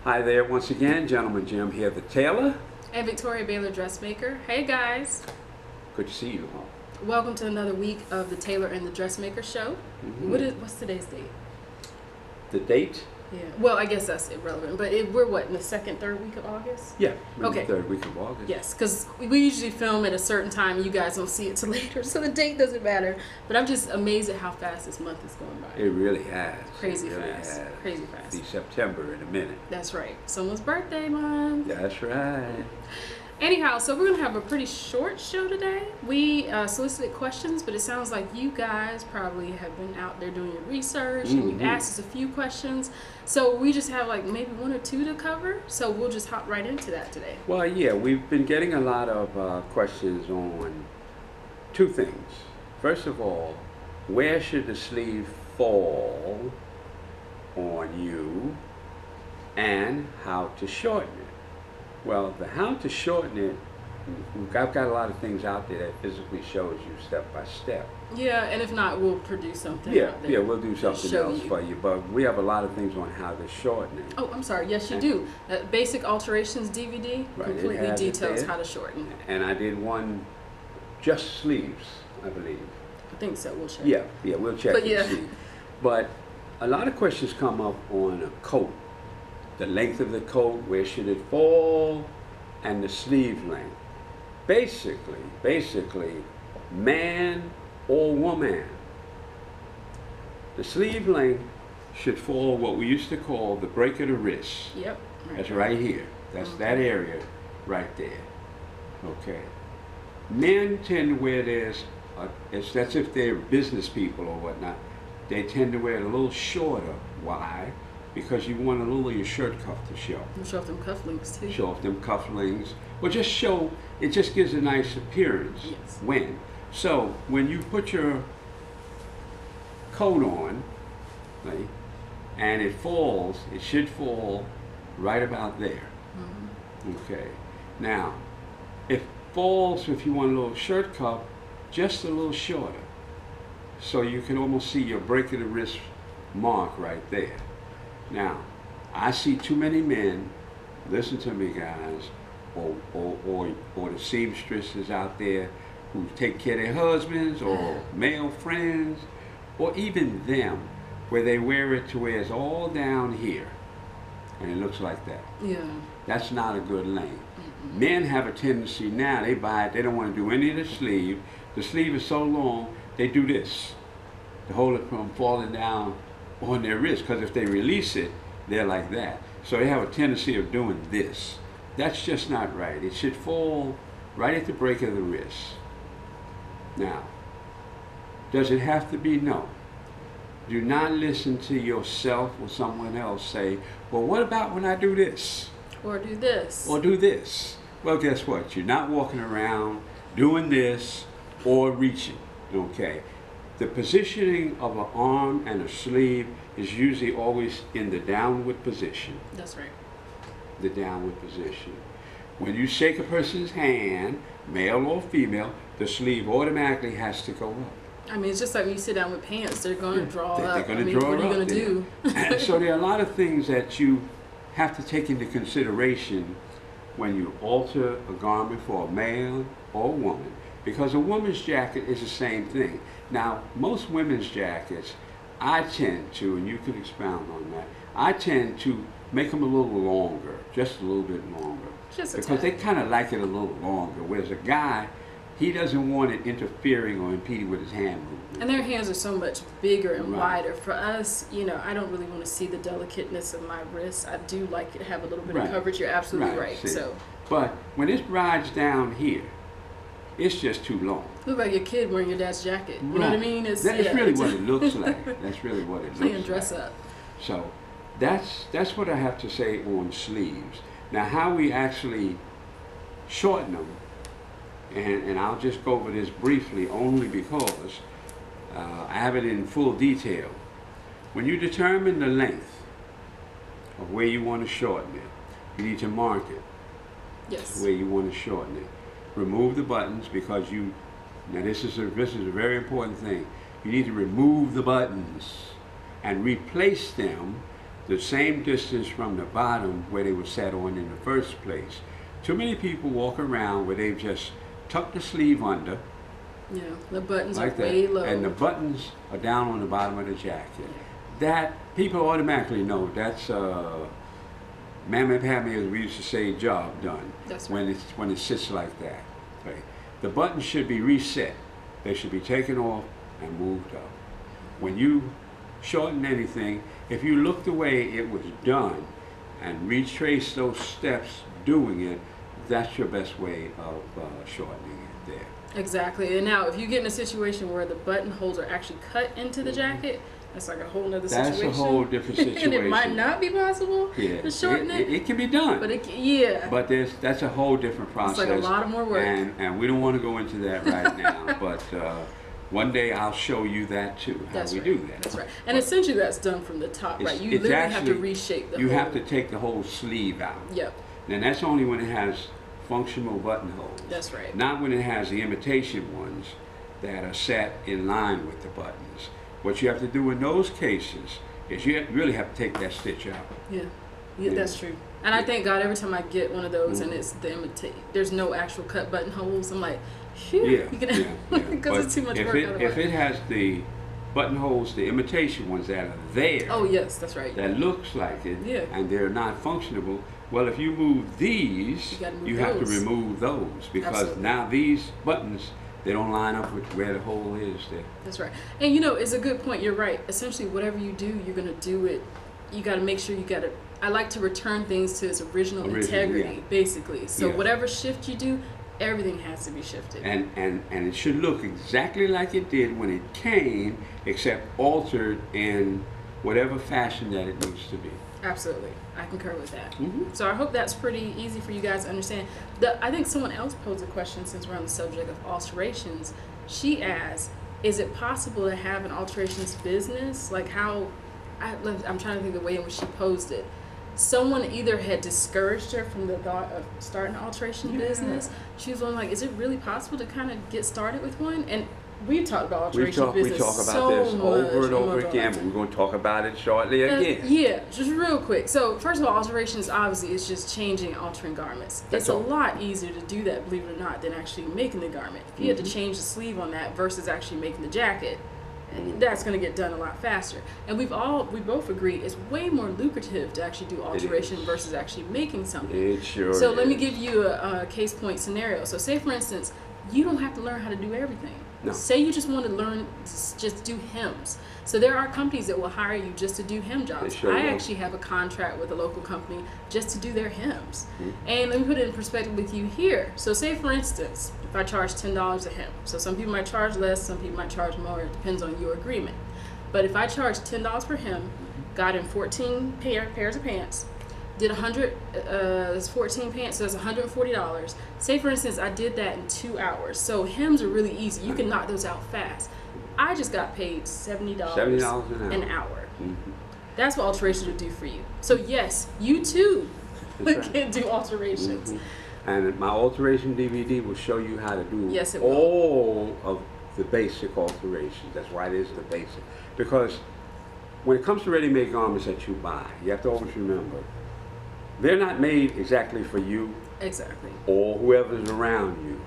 Hi there once again, Gentleman Jim here, the tailor. And Victoria Baylor, Dressmaker. Hey guys. Good to see you all. Welcome to another week of the Tailor and the Dressmaker show. What's today's date? The date? Yeah. Well, I guess that's irrelevant. But we're what, in the second, third week of August? Yeah. Okay. Third week of August. Yes, because we usually film at a certain time and you guys don't see it till later, so the date doesn't matter. But I'm just amazed at how fast this month is going by. It really has. Crazy it really fast. Has. Crazy fast. Be September in a minute. That's right. Someone's birthday month. That's right. Anyhow, so we're going to have a pretty short show today. We solicited questions, but it sounds like you guys probably have been out there doing your research and you've asked us a few questions. So we just have like maybe one or two to cover. So we'll just hop right into that today. Well, yeah, we've been getting a lot of questions on two things. First of all, where should the sleeve fall on you and how to shorten it? Well, the how to shorten it, I've got a lot of things out there that physically shows you step by step. Yeah, and if not, we'll produce something. Yeah, we'll do something else you. for you. But we have a lot of things on how to shorten it. Oh, I'm sorry. Yes, you do. Basic Alterations DVD completely details how to shorten. And I did one just sleeves, I believe. I think so. We'll check. Yeah, we'll check and see. But a lot of questions come up on a coat. The length of the coat, where should it fall, and the sleeve length. Basically, man or woman, the sleeve length should fall what we used to call the break of the wrist. Yep. That's right here. That's that area right there. Okay. Men tend to wear theirs, that's if they're business people or whatnot, they tend to wear it a little shorter. Why? Because you want a little of your shirt cuff to show. You show off them cufflinks too. Show off them cufflinks. Well, just show, it just gives a nice appearance. Yes. When you put your coat on, right, and it falls, it should fall right about there. Okay. Now, if falls, if you want a little shirt cuff, just a little shorter. So you can almost see your break of the wrist mark right there. Now, I see too many men, listen to me guys, or the seamstresses out there who take care of their husbands or male friends, or even them, where they wear it to where it's all down here, and it looks like that. Yeah. That's not a good length. Men have a tendency now, they buy it, they don't want to do any of the sleeve. The sleeve is so long, they do this to hold it from falling down on their wrist, because if they release it, they're like that. So they have a tendency of doing this. That's just not right. It should fall right at the break of the wrist. Now, does it have to be? No. Do not listen to yourself or someone else say, well, what about when I do this? Or do this. Or do this. Well, guess what? You're not walking around doing this or reaching, okay? The positioning of an arm and a sleeve is usually always in the downward position. That's right. The downward position. When you shake a person's hand, male or female, the sleeve automatically has to go up. I mean, it's just like when you sit down with pants, they're going to draw up. They're going to draw what up. What are you going to do? And so there are a lot of things that you have to take into consideration when you alter a garment for a male or a woman. Because a woman's jacket is the same thing. Now, most women's jackets, I tend to, and you could expound on that, I tend to make them a little longer, just a little bit longer. Because they kind of like it a little longer. Whereas a guy, he doesn't want it interfering or impeding with his hand movement. And their hands are so much bigger and wider. For us, I don't really want to see the delicateness of my wrists. I do like it to have a little bit of coverage. You're absolutely right. So, but when it rides down here, it's just too long. Look like your kid wearing your dad's jacket. You know what I mean? That's really what it looks like. That's really what it looks like. Playing dress up. So that's what I have to say on sleeves. Now, how we actually shorten them, and I'll just go over this briefly only because I have it in full detail. When you determine the length of where you want to shorten it, you need to mark it. Yes. Where you want to shorten it. Remove the buttons, because now this is a very important thing. You need to remove the buttons and replace them the same distance from the bottom where they were set on in the first place. Too many people walk around where they've just tucked the sleeve under, Yeah, the buttons like are way that, low. and the buttons are down on the bottom of the jacket. That people automatically know that's mammy pammy, as we used to say, job done. That's when it sits like that. Okay. The buttons should be reset. They should be taken off and moved up. When you shorten anything, if you look the way it was done and retrace those steps doing it, that's your best way of shortening it there. Exactly. And now, if you get in a situation where the buttonholes are actually cut into the jacket, that's like a whole nother situation. That's a whole different situation. And it might not be possible to shorten it. It can be done. But yeah. But that's a whole different process. It's like a lot more work. And we don't want to go into that right now. But one day I'll show you that too, how we do that. That's right. And essentially that's done from the top, right? You literally have to reshape the whole. You have to take the whole sleeve out. Yep. And that's only when it has functional buttonholes. That's right. Not when it has the imitation ones that are set in line with the buttons. What you have to do in those cases is you really have to take that stitch out. Yeah, that's true. And I thank God every time I get one of those and it's the imitate. There's no actual cut buttonholes. I'm like, phew, because it's too much work. If it has the buttonholes, the imitation ones that are there. Oh yes, that's right. That looks like it, and they're not functionable. Well, if you move these, you have to remove those because now these buttons, they don't line up with where the hole is there. That's right. And it's a good point. You're right. Essentially, whatever you do, you're going to do it. You got to make sure I like to return things to its original integrity, basically. So whatever shift you do, everything has to be shifted. And it should look exactly like it did when it came, except altered in whatever fashion that it needs to be. Absolutely. I concur with that. Mm-hmm. So I hope that's pretty easy for you guys to understand. I think someone else posed a question since we're on the subject of alterations. She asked, is it possible to have an alterations business? Like how, I'm trying to think of the way in which she posed it. Someone either had discouraged her from the thought of starting an alteration business. She was wondering, like, is it really possible to kind of get started with one? And we've talked about alteration business. We talk about this over and over again, but we're going to talk about it shortly again. Yeah, just real quick. So first of all, alterations obviously is just changing and altering garments. It's a lot easier to do that, believe it or not, than actually making the garment. If you had to change the sleeve on that versus actually making the jacket, that's going to get done a lot faster. And we both agree it's way more lucrative to actually do alteration versus actually making something. It sure is. So let me give you a case point scenario. So say for instance, you don't have to learn how to do everything. No. Say you just want to learn just do hems. So there are companies that will hire you just to do hem jobs. I actually have a contract with a local company just to do their hems. And let me put it in perspective with you here. So say for instance, if I charge $10 a hem. So some people might charge less, some people might charge more. It depends on your agreement. But if I charge $10 per hem, got in 14 pairs of pants, did 14 pants, so that's $140. Say for instance, I did that in 2 hours. So hems are really easy. You can knock those out fast. I just got paid $70 an hour. That's what alterations will do for you. So yes, you too can do alterations. And my alteration DVD will show you how to do it all of the basic alterations. That's why it is the basic. Because when it comes to ready-made garments that you buy, you have to always remember, they're not made exactly for you. Exactly. Or whoever's around you.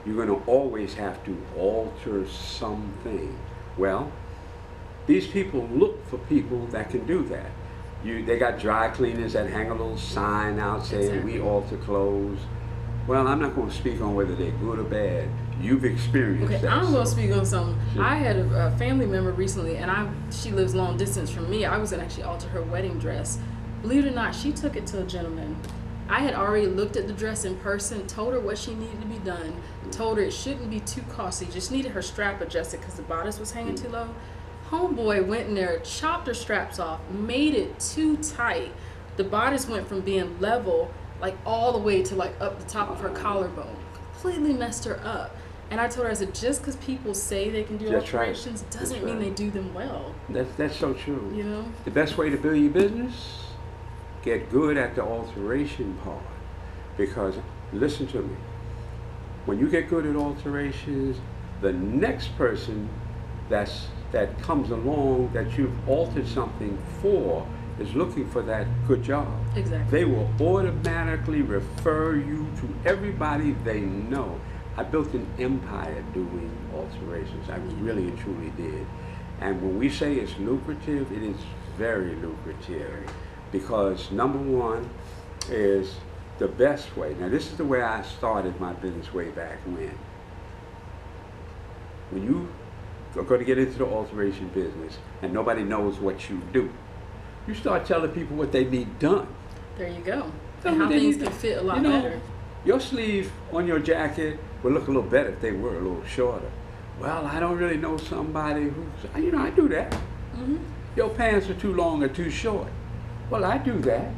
You're going to always have to alter something. Well, these people look for people that can do that. They got dry cleaners that hang a little sign out saying we alter clothes. Well, I'm not going to speak on whether they're good or bad. You've experienced that. I'm going to speak on something. I had a family member recently, and she lives long distance from me. I was going to actually alter her wedding dress. Believe it or not, she took it to a gentleman. I had already looked at the dress in person, told her what she needed to be done, told her it shouldn't be too costly, just needed her strap adjusted because the bodice was hanging too low. Homeboy went in there, chopped her straps off, made it too tight. The bodice went from being level, like all the way to like up the top of her collarbone. Completely messed her up. And I told her, I said, just because people say they can do alterations doesn't mean they do them well. That's so true. You know? The best way to build your business, get good at the alteration part. Because, listen to me, when you get good at alterations, the next person that comes along that you've altered something for is looking for that good job. Exactly. They will automatically refer you to everybody they know. I built an empire doing alterations. I really and truly did. And when we say it's lucrative, it is very lucrative. Because number one is the best way. Now this is the way I started my business way back when. When you are going to get into the alteration business and nobody knows what you do, you start telling people what they need done. There you go. Tell And them how they things need can to- fit a lot you know, better. Your sleeve on your jacket would look a little better if they were a little shorter. Well, I don't really know somebody who's, you know, I do that. Mm-hmm. Your pants are too long or too short. Well, I do that.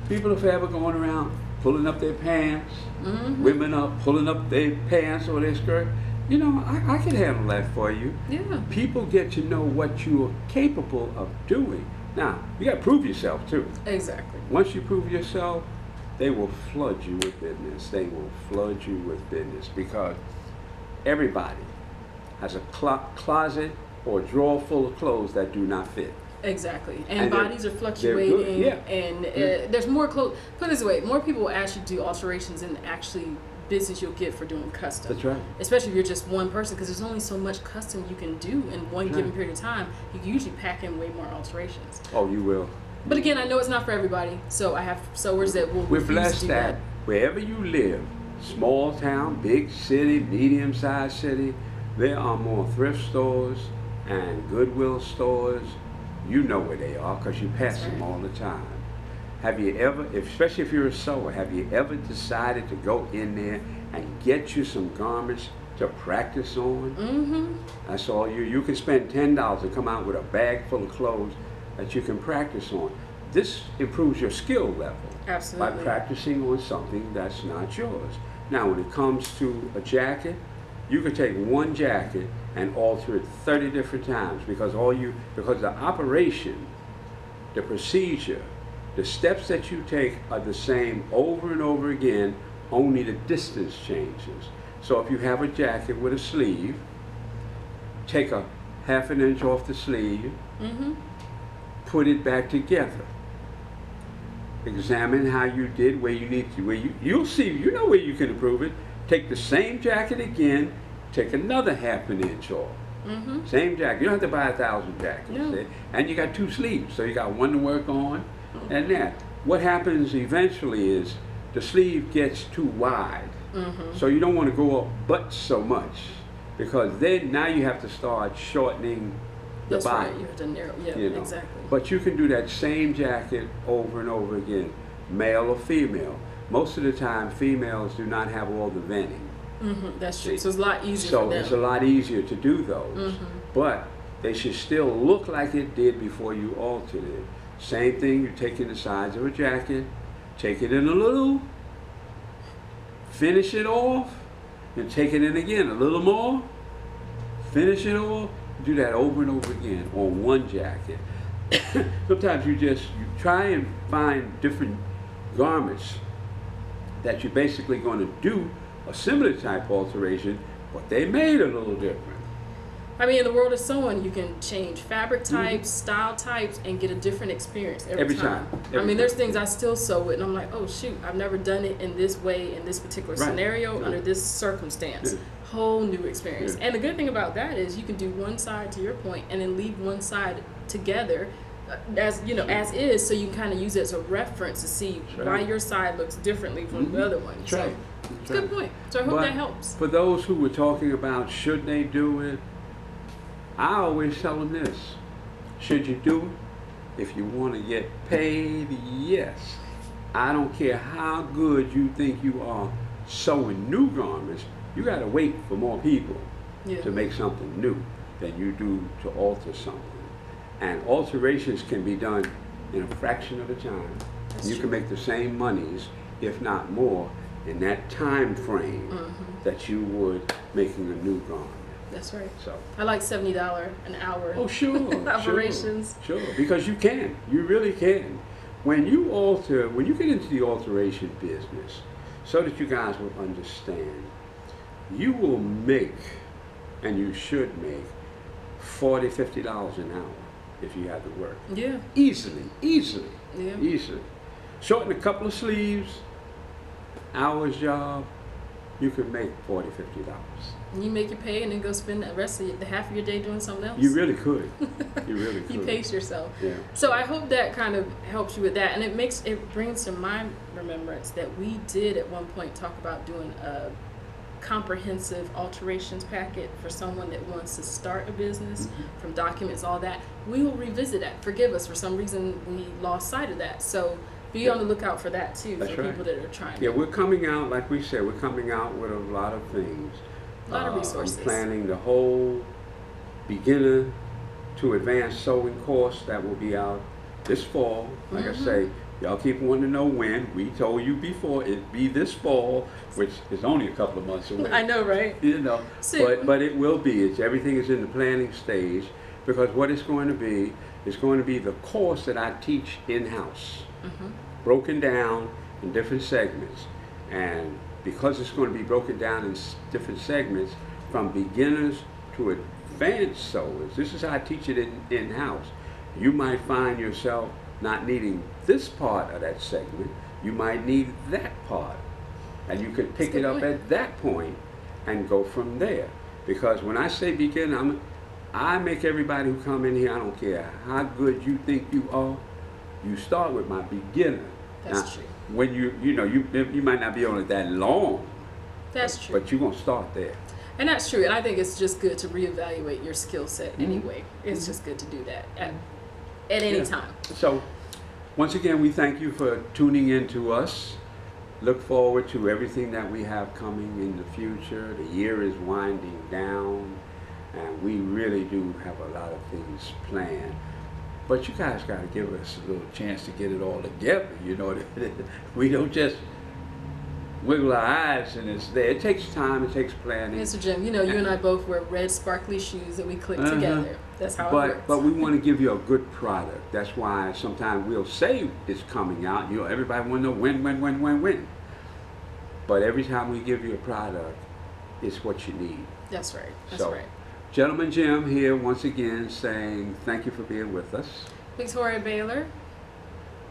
People are forever going around pulling up their pants, Mm-hmm. women are pulling up their pants or their skirt. You know, I can handle that for you. Yeah. People get to know what you are capable of doing. Now, you got to prove yourself too. Exactly. Once you prove yourself, they will flood you with business. They will flood you with business because everybody has a closet or drawer full of clothes that do not fit. Exactly. And And bodies are good, fluctuating. yeah. And there's more clothes. Put it this way, more people will actually do alterations than actually business you'll get for doing custom. That's right. Especially if you're just one person, because there's only so much custom you can do in one Right. given period of time. You can usually pack in way more alterations. Oh, you will. But again, I know it's not for everybody, so I have sewers that will We're refuse to blessed do that wherever you live, small town, big city, medium-sized city, there are more thrift stores and Goodwill stores. You know where they are because you pass That's them right. all the time. Have you ever, especially if you're a sewer, have you ever decided to go in there and get you some garments to practice on? Mm-hmm. That's all you can spend $10 and come out with a bag full of clothes that you can practice on. This improves your skill level Absolutely. by practicing on something that's not yours. Now, when it comes to a jacket, you can take one jacket and alter it 30 different times because the operation, the procedure, the steps that you take are the same over and over again, only the distance changes. So if you have a jacket with a sleeve, take a ½ inch off the sleeve, Mm-hmm. put it back together. Examine how you did, where you need to, you'll see, you know where you can improve it. Take the same jacket again, take another ½ inch off. Mm-hmm. Same jacket. You don't have to buy 1,000 jackets. No. And you got 2 sleeves, so you got one to work on and that. What happens eventually is the sleeve gets too wide. Mm-hmm. So you don't want to go up but so much because then now you have to start shortening the That's body. right. You have to narrow. Yeah, You know. exactly. But you can do that same jacket over and over again, male or female. Most of the time, females do not have all the venting. Mm-hmm. That's true. So it's a lot easier So for them. it's a lot easier to do those. Mhm. But they should still look like it did before you altered it. Same thing, you take in the sides of a jacket, take it in a little, finish it off, and take it in again a little more, finish it off, do that over and over again on one jacket. Sometimes you try and find different garments that you're basically going to do a similar type alteration, but they made a little different. I mean, in the world of sewing, you can change fabric Mm-hmm. types, style types, and get a different experience every Every time. I Every mean, there's time. things I still sew with, and I'm like, oh shoot, I've never done it in this way, in this particular Right. scenario, Right. under this circumstance. Yeah. Whole new experience. Yeah. And the good thing about that is you can do one side, to your point, and then leave one side together as you know, as is, so you can kind of use it as a reference to see That's why right. your side looks differently from Mhm. the other one. That's So right. it's a good point. So I hope But that helps. For those who were talking about should they do it, I always tell them this: should you do it? If you want to get paid, yes. I don't care how good you think you are sewing new garments. You got to wait for more people Yeah. to make something new than you do to alter something. And alterations can be done in a fraction of the time. That's You true. can make the same monies, if not more, in that time frame that you would making a new garment. That's right. So, I like $70 an hour. oh sure, Operations. sure, because you can, you really can. When you get into the alteration business, so that you guys will understand, you will make, and you should make, $40, $50 an hour. if you had to work. Yeah. Easily. Yeah. Easily. Shorten a couple of sleeves, hours job, you could make $40, $50. And you make your pay and then go spend the rest of the half of your day doing something else. You really could. You really could. You pace yourself. Yeah. So I hope that kind of helps you with that, and it brings to my remembrance that we did at one point talk about doing a comprehensive alterations packet for someone that wants to start a business, from documents, all that. We will revisit that. Forgive us, for some reason we lost sight of that. So be on the lookout for that too. That's for right. people that are trying. Yeah, we're coming out, like we said, we're coming out with a lot of things. A lot of resources. I'm planning the whole beginner to advanced sewing course that will be out this fall. Like I say, y'all keep wanting to know when. We told you before it'd be this fall, which is only a couple of months away. I know, right? You know, So, but it will be. Everything is in the planning stage, because what it's going to be is going to be the course that I teach in-house, broken down in different segments. And because it's going to be broken down in different segments, from beginners to advanced sewers, this is how I teach it in-house. You might find yourself not needing this part of that segment, you might need that part. And you can pick it up at that point and go from there. Because when I say beginner, I make everybody who come in here, I don't care how good you think you are, you start with my beginner. That's true. When you might not be on it that long. That's true. But you're gonna start there. And that's true. And I think it's just good to reevaluate your skill set anyway. It's just good to do that at any time. So, once again, we thank you for tuning in to us. Look forward to everything that we have coming in the future. The year is winding down, and we really do have a lot of things planned. But you guys got to give us a little chance to get it all together. You know, we don't just wiggle our eyes and it's there. It takes time, it takes planning. Mr. Jim, you know, you and I both wear red sparkly shoes that we click together. That's how it works. But we want to give you a good product. That's why sometimes we'll say it's coming out. You know, everybody want to know when. But every time we give you a product, it's what you need. That's right. That's right. Gentleman Jim here once again saying thank you for being with us. Victoria Baylor,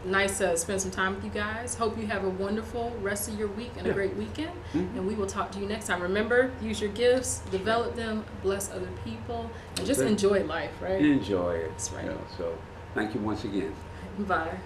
nice to spend some time with you guys. Hope you have a wonderful rest of your week and a great weekend. And we will talk to you next time. Remember, use your gifts, develop them, bless other people, and just enjoy life, right? Enjoy it. That's right. You know, so thank you once again. Bye.